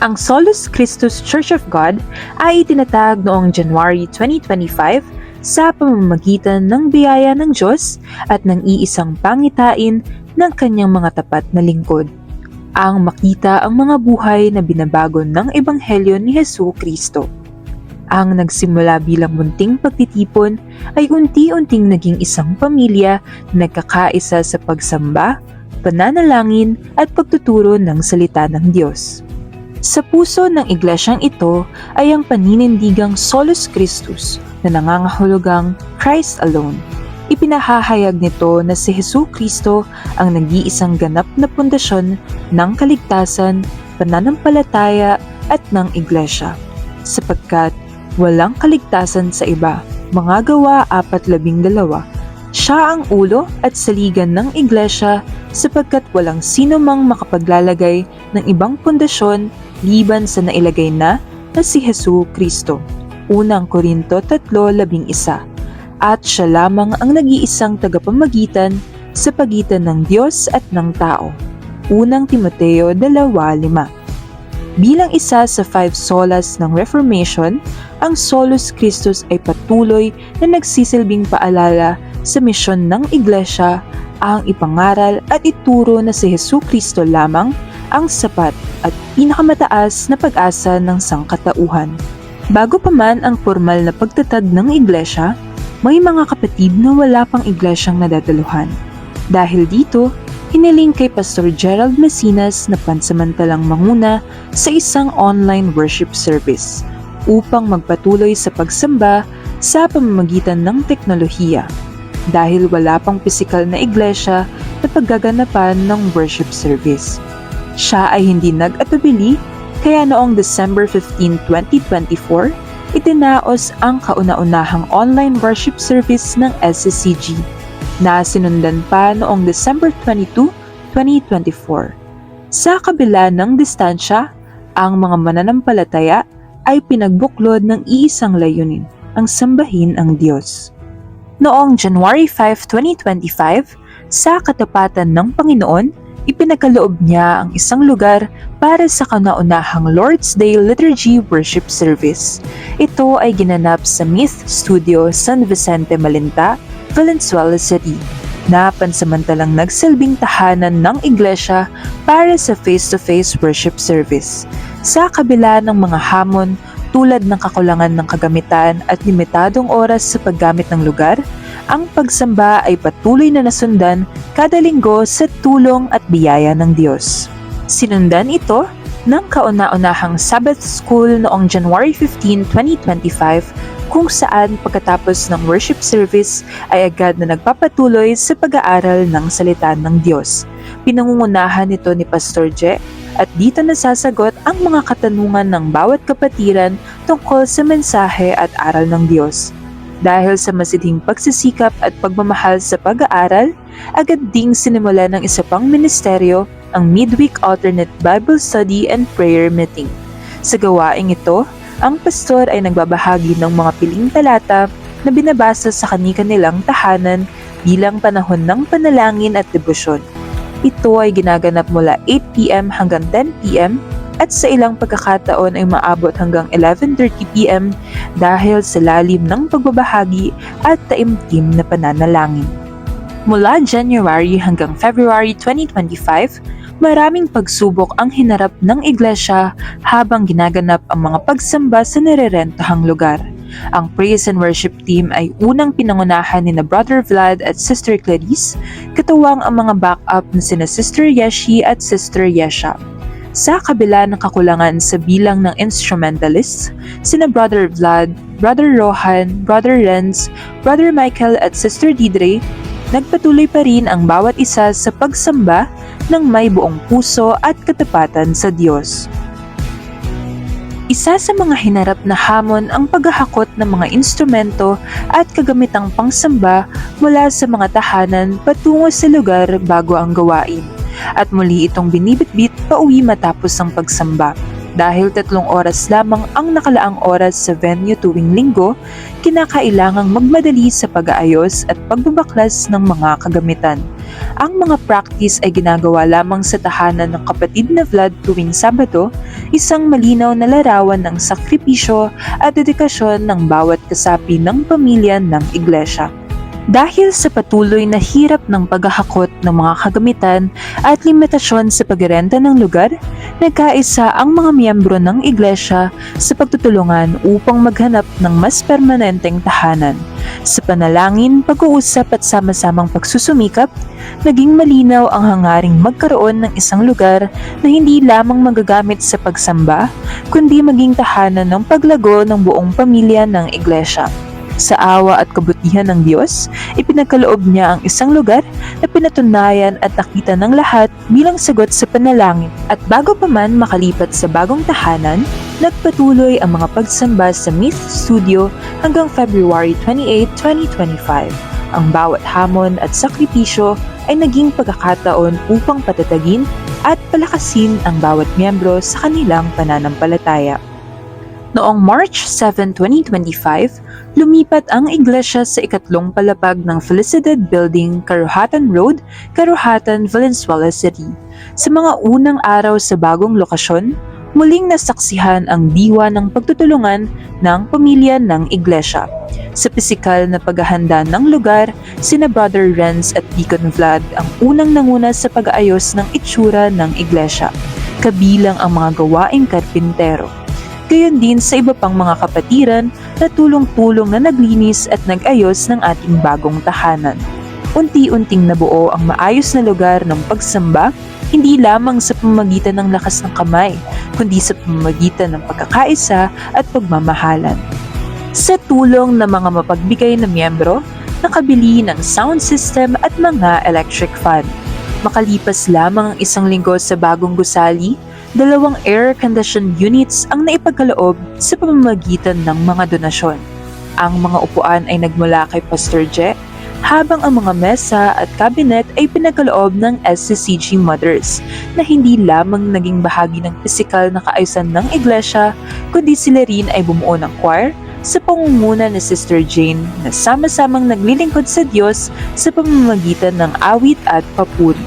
Ang Solus Christus Church of God ay itinatag noong January 2025 sa pamamagitan ng biyaya ng Diyos at ng iisang pangitain ng kanyang mga tapat na lingkod. Ang makita ang mga buhay na binabago ng Ebanghelyo ni Hesu Kristo. Ang nagsimula bilang munting pagtitipon ay unti-unting naging isang pamilya na nagkakaisa sa pagsamba, pananalangin at pagtuturo ng salita ng Diyos. Sa puso ng iglesyang ito ay ang paninindigang Solus Christus na nangangahulugang Christ alone. Ipinahahayag nito na si Hesu Kristo ang nag-iisang ganap na pundasyon ng kaligtasan, pananampalataya at ng iglesia. Sapagkat walang kaligtasan sa iba. Mga Gawa 4:12. Siya ang ulo at saligan ng iglesia sapagkat walang sino mang makapaglalagay ng ibang pundasyon liban sa nailagay na si Hesu Kristo. Unang Korinto 3:11. At siya lamang ang nag-iisang tagapamagitan sa pagitan ng Diyos at ng tao. Unang Timoteo 2:5. Bilang isa sa 5 solas ng Reformation, ang Solus Christus ay patuloy na nagsisilbing paalala sa misyon ng iglesia, ang ipangaral at ituro na si Hesu Kristo lamang ang sapat at pinakamataas na pag-asa ng sangkatauhan. Bago pa man ang formal na pagtatag ng iglesia, may mga kapatid na wala pang iglesyang nadadaluhan. Dahil dito, hiniling kay Pastor Gerald Mesinas na pansamantalang manguna sa isang online worship service upang magpatuloy sa pagsamba sa pamamagitan ng teknolohiya dahil wala pang pisikal na iglesia na paggaganapan ng worship service. Siya ay hindi nag-atubili kaya noong December 15, 2024, itinaos ang kauna-unahang online worship service ng SCCG na sinundan pa noong December 22, 2024. Sa kabila ng distansya, ang mga mananampalataya ay pinagbuklod ng iisang layunin, ang sambahin ang Diyos. Noong January 5, 2025, sa katapatan ng Panginoon, ipinagkaloob niya ang isang lugar para sa kauna-unahang Lord's Day Liturgy Worship Service. Ito ay ginanap sa Myth Studio San Vicente Malinta, Valenzuela City, na pansamantalang nagsilbing tahanan ng iglesia para sa face-to-face worship service. Sa kabila ng mga hamon tulad ng kakulangan ng kagamitan at limitadong oras sa paggamit ng lugar, ang pagsamba ay patuloy na nasundan kada linggo sa tulong at biyaya ng Diyos. Sinundan ito ng kauna-unahang Sabbath School noong January 15, 2025 kung saan pagkatapos ng worship service ay agad na nagpapatuloy sa pag-aaral ng salita ng Diyos. Pinangungunahan ito ni Pastor Je at dito nasasagot ang mga katanungan ng bawat kapatiran tungkol sa mensahe at aral ng Diyos. Dahil sa masidhing pagsisikap at pagmamahal sa pag-aaral, agad ding sinimula ng isa pang ministeryo ang Midweek Alternate Bible Study and Prayer Meeting. Sa gawaing ito, ang pastor ay nagbabahagi ng mga piling talata na binabasa sa kani-kanilang tahanan bilang panahon ng panalangin at debosyon. Ito ay ginaganap mula 8 p.m. hanggang 10 p.m. at sa ilang pagkakataon ay maabot hanggang 11:30 p.m. dahil sa lalim ng pagbabahagi at taimtim na pananalangin. Mula January hanggang February 2025, maraming pagsubok ang hinarap ng iglesia habang ginaganap ang mga pagsamba sa nirerentahang lugar. Ang praise and worship team ay unang pinangunahan ni Brother Vlad at Sister Clarice, katuwang ang mga backup na sina Sister Yeshi at Sister Yesha. Sa kabila ng kakulangan sa bilang ng instrumentalists, sina Brother Vlad, Brother Rohan, Brother Renz, Brother Michael at Sister Didre, nagpatuloy pa rin ang bawat isa sa pagsamba ng may buong puso at katapatan sa Diyos. Isa sa mga hinarap na hamon ang paghahakot ng mga instrumento at kagamitang pangsamba mula sa mga tahanan patungo sa lugar bago ang gawain. At muli itong binibitbit pauwi matapos ang pagsamba. Dahil 3 oras lamang ang nakalaang oras sa venue tuwing linggo, kinakailangang magmadali sa pag-aayos at pagbabaklas ng mga kagamitan. Ang mga practice ay ginagawa lamang sa tahanan ng kapatid na Vlad tuwing Sabado, isang malinaw na larawan ng sakripisyo at dedikasyon ng bawat kasapi ng pamilya ng iglesia. Dahil sa patuloy na hirap ng paghahakot ng mga kagamitan at limitasyon sa pagrenta ng lugar, nagkaisa ang mga miyembro ng iglesia sa pagtutulungan upang maghanap ng mas permanenteng tahanan. Sa panalangin, pag-uusap at sama-samang pagsusumikap, naging malinaw ang hangaring magkaroon ng isang lugar na hindi lamang magagamit sa pagsamba, kundi maging tahanan ng paglago ng buong pamilya ng iglesia. Sa awa at kabutihan ng Diyos, ipinagkaloob niya ang isang lugar na pinatunayan at nakita ng lahat bilang sagot sa panalangin. At bago pa man makalipat sa bagong tahanan, nagpatuloy ang mga pagsamba sa Myth Studio hanggang February 28, 2025. Ang bawat hamon at sakripisyo ay naging pagkakataon upang patatagin at palakasin ang bawat miyembro sa kanilang pananampalataya. Noong March 7, 2025, lumipat ang iglesia sa ikatlong palapag ng Felicidad Building, Karuhatan Road, Karuhatan, Valenzuela City. Sa mga unang araw sa bagong lokasyon, muling nasaksihan ang diwa ng pagtutulungan ng pamilya ng iglesia. Sa pisikal na paghahanda ng lugar, sina Brother Renz at Deacon Vlad ang unang nanguna sa pag-aayos ng itsura ng iglesia, kabilang ang mga gawaing karpintero. Gayon din sa iba pang mga kapatiran na tulong-tulong na naglinis at nag-ayos ng ating bagong tahanan. Unti-unting nabuo ang maayos na lugar ng pagsamba, hindi lamang sa pamamagitan ng lakas ng kamay, kundi sa pamamagitan ng pagkakaisa at pagmamahalan. Sa tulong ng mga mapagbigay na miyembro, nakabili ng sound system at mga electric fan. Makalipas lamang ang isang linggo sa bagong gusali, 2 air-conditioned units ang naipagkaloob sa pamamagitan ng mga donasyon. Ang mga upuan ay nagmula kay Pastor Je, habang ang mga mesa at cabinet ay pinagkaloob ng SCCG Mothers na hindi lamang naging bahagi ng pisikal na kaayusan ng iglesia, kundi sila rin ay bumuo ng choir sa pangunguna ni Sister Jane na sama-samang naglilingkod sa Diyos sa pamamagitan ng awit at papuri.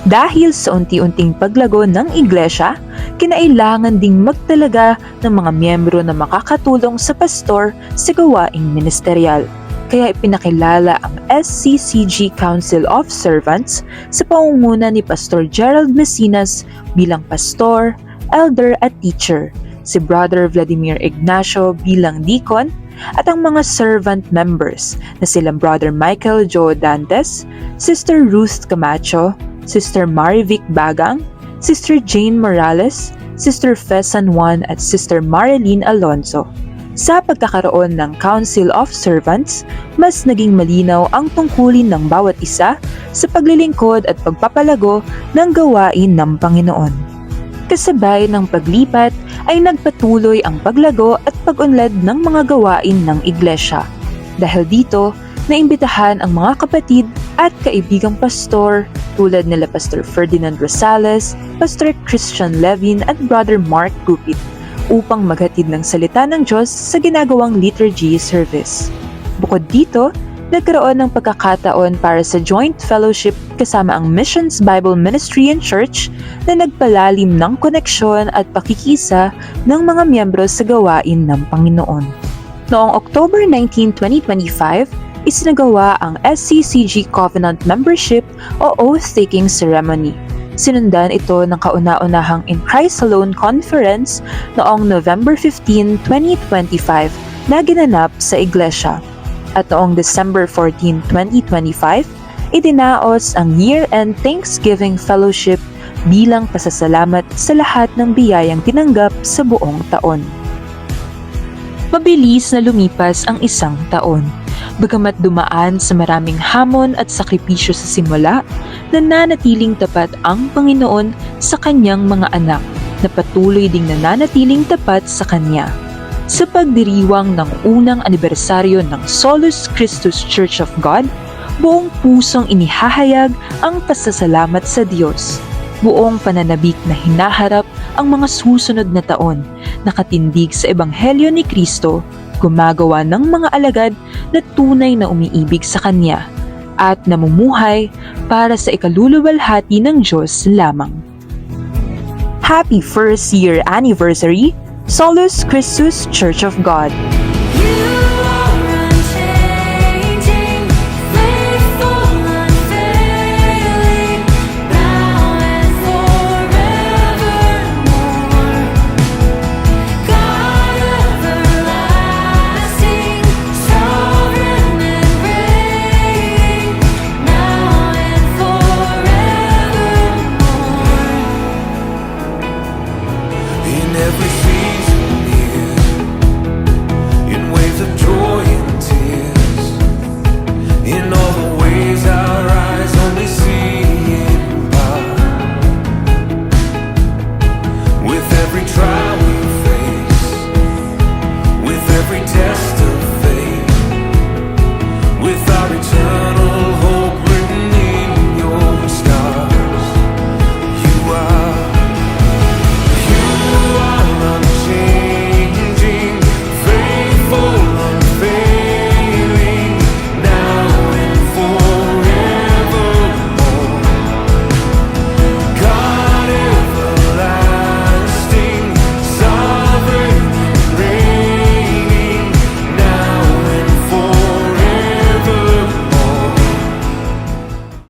Dahil sa unti-unting paglago ng iglesia, kinailangan ding magtalaga ng mga miyembro na makakatulong sa pastor sa gawaing ministerial. Kaya ipinakilala ang SCCG Council of Servants sa pangunguna ni Pastor Gerald Mesinas bilang pastor, elder at teacher, si Brother Vladimir Ignacio bilang deacon, at ang mga servant members na silang Brother Michael Joe Dantes, Sister Ruth Camacho, Sister Marivic Bagang, Sister Jane Morales, Sister Fesan Juan at Sister Marilyn Alonso. Sa pagkakaroon ng Council of Servants, mas naging malinaw ang tungkulin ng bawat isa sa paglilingkod at pagpapalago ng gawain ng Panginoon. Kasabay ng paglipat ay nagpatuloy ang paglago at pag-unlad ng mga gawain ng iglesia. Dahil dito, naimbitahan ang mga kapatid at kaibigang pastor tulad nila Pastor Ferdinand Rosales, Pastor Christian Levin at Brother Mark Gupit upang maghatid ng salita ng Diyos sa ginagawang liturgy service. Bukod dito, nagkaroon ng pagkakataon para sa joint fellowship kasama ang Missions Bible Ministry and Church na nagpalalim ng koneksyon at pakikisa ng mga miyembro sa gawain ng Panginoon. Noong October 19, 2025, isinagawa ang SCCG Covenant Membership o Oath-Taking Ceremony. Sinundan ito ng kauna-unahang In Christ Alone Conference noong November 15, 2025 na ginanap sa iglesia. At noong December 14, 2025, idinaos ang Year-End Thanksgiving Fellowship bilang pasasalamat sa lahat ng biyayang tinanggap sa buong taon. Mabilis na lumipas ang isang taon. Bagamat dumaan sa maraming hamon at sakripisyo sa simula, nananatiling tapat ang Panginoon sa kanyang mga anak na patuloy ding nananatiling tapat sa kanya. Sa pagdiriwang ng unang anibersaryo ng Solus Christus Church of God, buong pusong inihahayag ang pasasalamat sa Diyos. Buong pananabik na hinaharap ang mga susunod na taon, nakatindig sa Ebanghelyo ni Kristo, gumagawa ng mga alagad na tunay na umiibig sa Kanya at namumuhay para sa ikaluluwalhati ng Diyos lamang. Happy first year anniversary, Solus Christus Church of God!